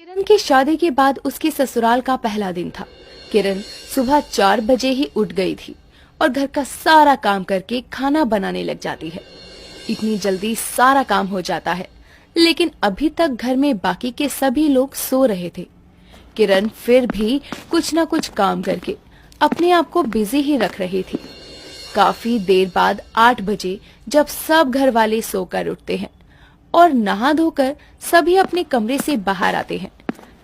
किरण की शादी के बाद उसके ससुराल का पहला दिन था। किरण सुबह 4 बजे ही उठ गई थी और घर का सारा काम करके खाना बनाने लग जाती है। इतनी जल्दी सारा काम हो जाता है, लेकिन अभी तक घर में बाकी के सभी लोग सो रहे थे। किरण फिर भी कुछ न कुछ काम करके अपने आप को बिजी ही रख रही थी। काफी देर बाद 8 बजे जब सब घर वाले सोकर उठते हैं और नहा धोकर सभी अपने कमरे से बाहर आते हैं,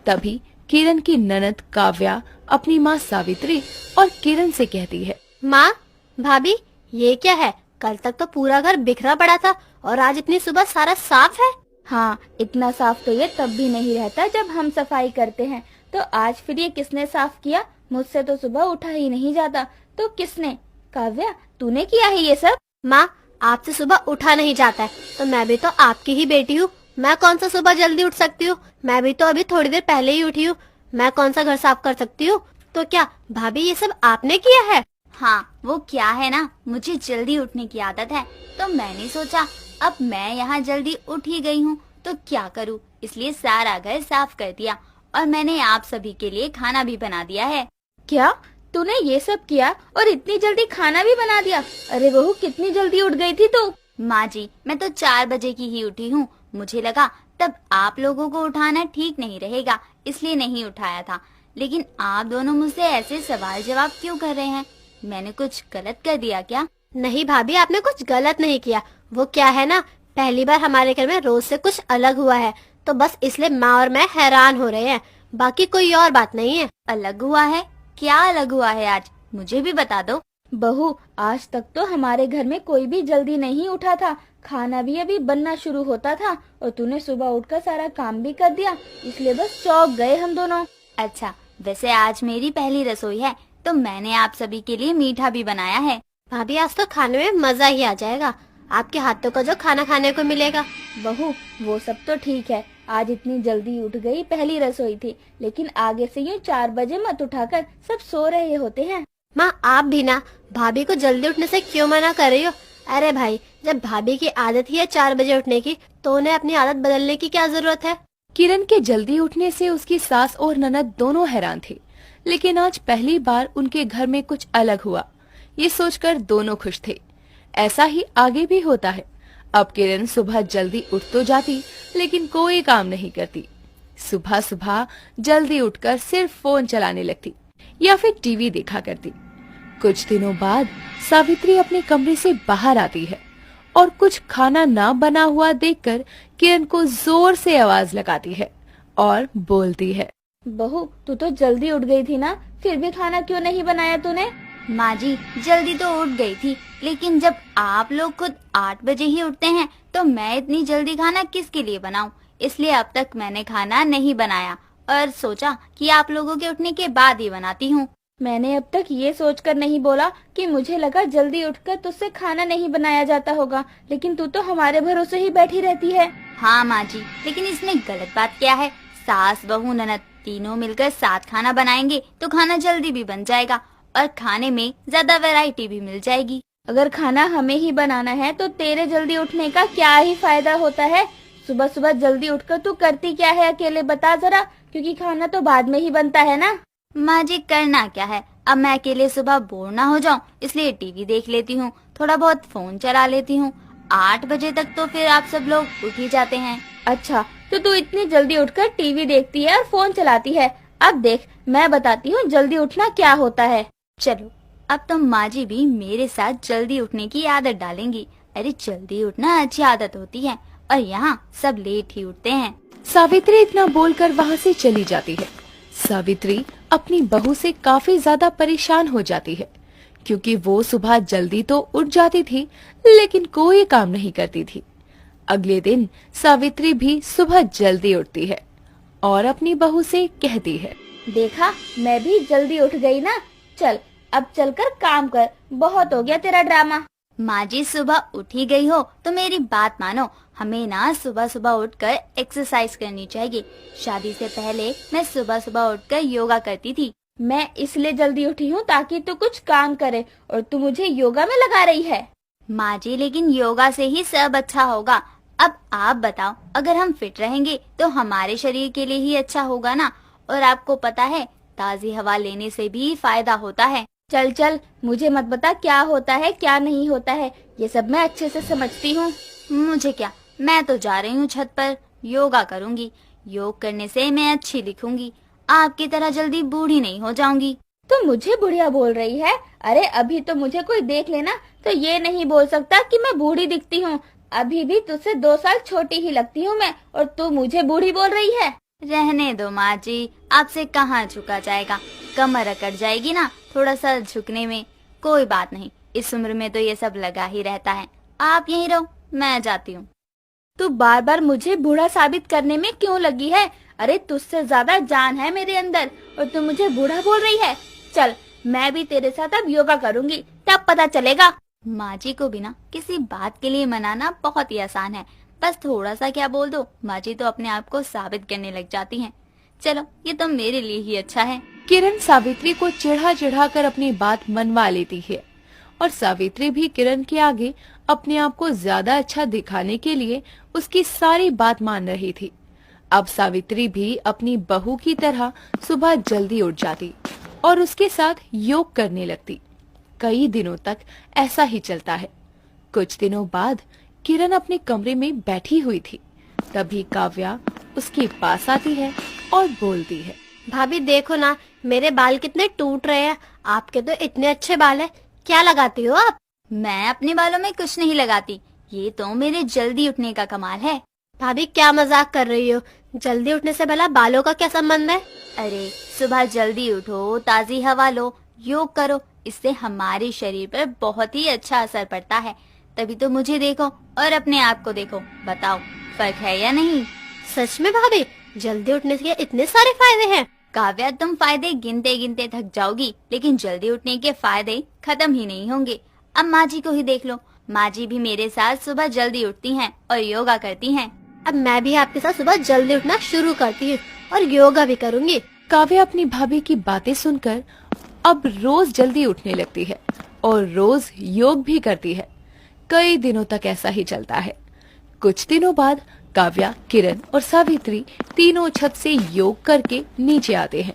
तभी किरण की ननद काव्या अपनी माँ सावित्री और किरण से कहती है, माँ, भाभी, ये क्या है? कल तक तो पूरा घर बिखरा पड़ा था और आज इतनी सुबह सारा साफ है। हाँ, इतना साफ तो ये तब भी नहीं रहता जब हम सफाई करते हैं। तो आज फिर ये किसने साफ किया? मुझसे तो सुबह उठा ही नहीं जाता। तो किसने? काव्या, तूने किया है ये सब? माँ, आपसे सुबह उठा नहीं जाता है तो मैं भी तो आपकी ही बेटी हूँ। मैं कौन सा सुबह जल्दी उठ सकती हूँ? मैं भी तो अभी थोड़ी देर पहले ही उठी हूँ। मैं कौन सा घर साफ कर सकती हूँ? तो क्या भाभी ये सब आपने किया है? हाँ, वो क्या है ना, मुझे जल्दी उठने की आदत है, तो मैंने सोचा अब मैं यहाँ जल्दी उठ ही गई हूँ तो क्या करूँ, इसलिए सारा घर साफ कर दिया और मैंने आप सभी के लिए खाना भी बना दिया है। क्या तूने ये सब किया और इतनी जल्दी खाना भी बना दिया? अरे बहू, कितनी जल्दी उठ गई थी तू? माँ जी, मैं तो 4 बजे की ही उठी हूँ। मुझे लगा तब आप लोगों को उठाना ठीक नहीं रहेगा, इसलिए नहीं उठाया था। लेकिन आप दोनों मुझसे ऐसे सवाल जवाब क्यों कर रहे हैं? मैंने कुछ गलत कर दिया क्या? नहीं भाभी, आपने कुछ गलत नहीं किया। वो क्या है ना, पहली बार हमारे घर में रोज से कुछ अलग हुआ है, तो बस इसलिए माँ और मैं हैरान हो रहे हैं, बाकी कोई और बात नहीं है। अलग हुआ है? क्या अलग हुआ है आज? मुझे भी बता दो। बहू, आज तक तो हमारे घर में कोई भी जल्दी नहीं उठा था। खाना भी अभी बनना शुरू होता था और तूने सुबह उठकर सारा काम भी कर दिया, इसलिए बस चौंक गए हम दोनों। अच्छा, वैसे आज मेरी पहली रसोई है तो मैंने आप सभी के लिए मीठा भी बनाया है। भाभी, आज तो खाने में मजा ही आ जाएगा। आपके हाथों का जो खाना खाने को मिलेगा। बहू, वो सब तो ठीक है, आज इतनी जल्दी उठ गई, पहली रसोई थी, लेकिन आगे से यूँ 4 बजे मत उठाकर, सब सो रहे होते हैं। माँ, आप भी ना भाभी को जल्दी उठने से क्यों मना कर रही हो? अरे भाई, जब भाभी की आदत ही है 4 बजे उठने की, तो उन्हें अपनी आदत बदलने की क्या जरूरत है? किरण के जल्दी उठने से उसकी सास और ननद दोनों हैरान थे, लेकिन आज पहली बार उनके घर में कुछ अलग हुआ, ये सोचकर दोनों खुश थे। ऐसा ही आगे भी होता है। अब किरण सुबह जल्दी उठ तो जाती, लेकिन कोई काम नहीं करती। सुबह सुबह जल्दी उठकर सिर्फ फोन चलाने लगती या फिर टीवी देखा करती। कुछ दिनों बाद सावित्री अपने कमरे से बाहर आती है और कुछ खाना ना बना हुआ देखकर किरण को जोर से आवाज लगाती है और बोलती है, बहू, तू तो जल्दी उठ गई थी ना, फिर भी खाना क्यों नहीं बनाया तूने? माँ जी, जल्दी तो उठ गई थी, लेकिन जब आप लोग खुद 8 बजे ही उठते हैं तो मैं इतनी जल्दी खाना किसके लिए बनाऊं? इसलिए अब तक मैंने खाना नहीं बनाया और सोचा कि आप लोगों के उठने के बाद ही बनाती हूँ। मैंने अब तक ये सोचकर नहीं बोला कि मुझे लगा जल्दी उठकर तुझसे खाना नहीं बनाया जाता होगा, लेकिन तू तो हमारे भरोसे ही बैठी रहती है। हाँ माँ जी, लेकिन इसमें गलत बात क्या है? सास बहू ननद तीनों मिलकर साथ खाना बनाएंगे तो खाना जल्दी भी बन जाएगा और खाने में ज्यादा वैरायटी भी मिल जाएगी। अगर खाना हमें ही बनाना है तो तेरे जल्दी उठने का क्या ही फायदा होता है? सुबह सुबह जल्दी उठकर तू करती क्या है अकेले, बता जरा, क्योंकि खाना तो बाद में ही बनता है ना। माँ जी, करना क्या है? अब मैं अकेले सुबह बोर ना हो जाऊँ, इसलिए टीवी देख लेती हूँ, थोड़ा बहुत फोन चला लेती हूँ। 8 बजे तक तो फिर आप सब लोग उठ ही जाते हैं। अच्छा, तो तू इतनी जल्दी उठकर टीवी देखती है और फोन चलाती है। अब देख, मैं बताती हूँ जल्दी उठना क्या होता है। चलो, अब तो माँ जी भी मेरे साथ जल्दी उठने की आदत डालेंगी। अरे जल्दी उठना अच्छी आदत होती है और यहाँ सब लेट ही उठते हैं। सावित्री इतना बोलकर वहाँ से चली जाती है। सावित्री अपनी बहू से काफी ज्यादा परेशान हो जाती है, क्योंकि वो सुबह जल्दी तो उठ जाती थी, लेकिन कोई काम नहीं करती थी। अगले दिन सावित्री भी सुबह जल्दी उठती है और अपनी बहू से कहती है, देखा, मैं भी जल्दी उठ गई ना, चल अब चलकर काम कर, बहुत हो गया तेरा ड्रामा। माँ जी, सुबह उठ ही गई हो तो मेरी बात मानो, हमें ना सुबह सुबह उठकर एक्सरसाइज करनी चाहिए। शादी से पहले मैं सुबह सुबह उठकर योगा करती थी। मैं इसलिए जल्दी उठी हूँ ताकि तू कुछ काम करे और तू मुझे योगा में लगा रही है। माँ जी, लेकिन योगा से ही सब अच्छा होगा। अब आप बताओ, अगर हम फिट रहेंगे तो हमारे शरीर के लिए ही अच्छा होगा ना। और आपको पता है, ताजी हवा लेने से भी फायदा होता है। चल चल, मुझे मत बता क्या होता है क्या नहीं होता है, ये सब मैं अच्छे से समझती हूँ। मुझे क्या, मैं तो जा रही हूँ छत पर, योगा करूँगी। योग करने से मैं अच्छी दिखूंगी, आपकी तरह जल्दी बूढ़ी नहीं हो जाऊंगी। तो मुझे बुढ़िया बोल रही है? अरे अभी तो मुझे कोई देख लेना तो ये नहीं बोल सकता कि मैं बूढ़ी दिखती हूँ। अभी भी तुझसे 2 साल छोटी ही लगती हूँ मैं, और तू मुझे बूढ़ी बोल रही है। रहने दो माँ जी, आपसे कहाँ झुका जाएगा, कमर अकड़ जाएगी ना थोड़ा सा झुकने में। कोई बात नहीं, इस उम्र में तो ये सब लगा ही रहता है। आप यहीं रहो, मैं जाती हूँ। तू बार बार मुझे बूढ़ा साबित करने में क्यों लगी है? अरे तुझसे ज्यादा जान है मेरे अंदर और तू मुझे बूढ़ा बोल रही है। चल, मैं भी तेरे साथ अब योगा करूंगी, तब पता चलेगा। माँ जी को भी ना किसी बात के लिए मनाना बहुत ही आसान है, बस थोड़ा सा क्या बोल दो, माँ जी तो अपने आप को साबित करने लग जाती हैं। चलो, ये तो मेरे लिए ही अच्छा है। किरण सावित्री को चिढ़ा चिढ़ा कर अपनी बात मनवा लेती है और सावित्री भी किरण के आगे अपने आप को ज्यादा अच्छा दिखाने के लिए उसकी सारी बात मान रही थी। अब सावित्री भी अपनी बहू की तरह सुबह जल्दी उठ जाती और उसके साथ योग करने लगती। कई दिनों तक ऐसा ही चलता है। कुछ दिनों बाद किरण अपने कमरे में बैठी हुई थी, तभी काव्या उसके पास आती है और बोलती है, भाभी देखो ना, मेरे बाल कितने टूट रहे हैं। आपके तो इतने अच्छे बाल हैं, क्या लगाती हो आप? मैं अपने बालों में कुछ नहीं लगाती, ये तो मेरे जल्दी उठने का कमाल है। भाभी क्या मजाक कर रही हो? जल्दी उठने से भला बालों का क्या संबंध है? अरे सुबह जल्दी उठो, ताजी हवा लो, योग करो, इससे हमारे शरीर पर बहुत ही अच्छा असर पड़ता है। तभी तो मुझे देखो और अपने आप को देखो, बताओ फर्क है या नहीं? सच में भाभी, जल्दी उठने के इतने सारे फायदे हैं? काव्या, तुम फायदे गिनते गिनते थक जाओगी, लेकिन जल्दी उठने के फायदे खत्म ही नहीं होंगे। अब माँ जी को ही देख लो, माँ जी भी मेरे साथ सुबह जल्दी उठती हैं और योगा करती हैं। अब मैं भी आपके साथ सुबह जल्दी उठना शुरू करती हूँ और योगा भी करूँगी। काव्या अपनी भाभी की बातें सुनकर अब रोज जल्दी उठने लगती है और रोज योग भी करती है। कई दिनों तक ऐसा ही चलता है। कुछ दिनों बाद काव्या, किरण और सावित्री तीनों छत से योग करके नीचे आते हैं।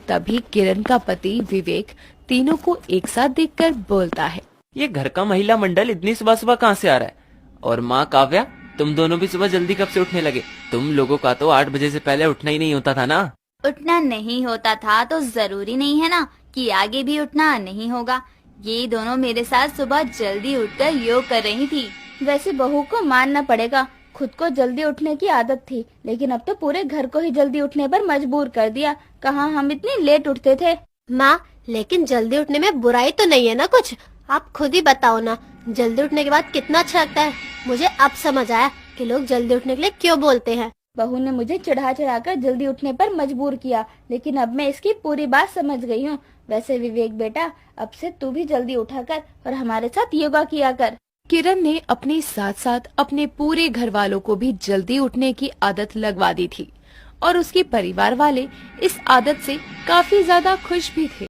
तभी किरण का पति विवेक तीनों को एक साथ देखकर बोलता है, ये घर का महिला मंडल इतनी सुबह सुबह कहाँ से आ रहा है? और माँ काव्या, तुम दोनों भी सुबह जल्दी कब से उठने लगे? तुम लोगों का तो 8 बजे से पहले उठना ही नहीं होता था ना। उठना नहीं होता था तो जरूरी नहीं है ना कि आगे भी उठना नहीं होगा। ये दोनों मेरे साथ सुबह जल्दी उठकर योग कर रही थी। वैसे बहू को मानना पड़ेगा, खुद को जल्दी उठने की आदत थी, लेकिन अब तो पूरे घर को ही जल्दी उठने पर मजबूर कर दिया। कहाँ हम इतनी लेट उठते थे। माँ, लेकिन जल्दी उठने में बुराई तो नहीं है ना कुछ? आप खुद ही बताओ ना, जल्दी उठने के बाद कितना अच्छा लगता है। मुझे अब समझ आया कि लोग जल्दी उठने के लिए क्यों बोलते हैं। बहू ने मुझे चढ़ा चढ़ा कर जल्दी उठने पर मजबूर किया, लेकिन अब मैं इसकी पूरी बात समझ गई हूँ। वैसे विवेक बेटा, अब से तू भी जल्दी उठा कर और हमारे साथ योगा किया कर। किरण ने अपने साथ साथ अपने पूरे घर वालों को भी जल्दी उठने की आदत लगवा दी थी और उसके परिवार वाले इस आदत से काफी ज्यादा खुश भी थे।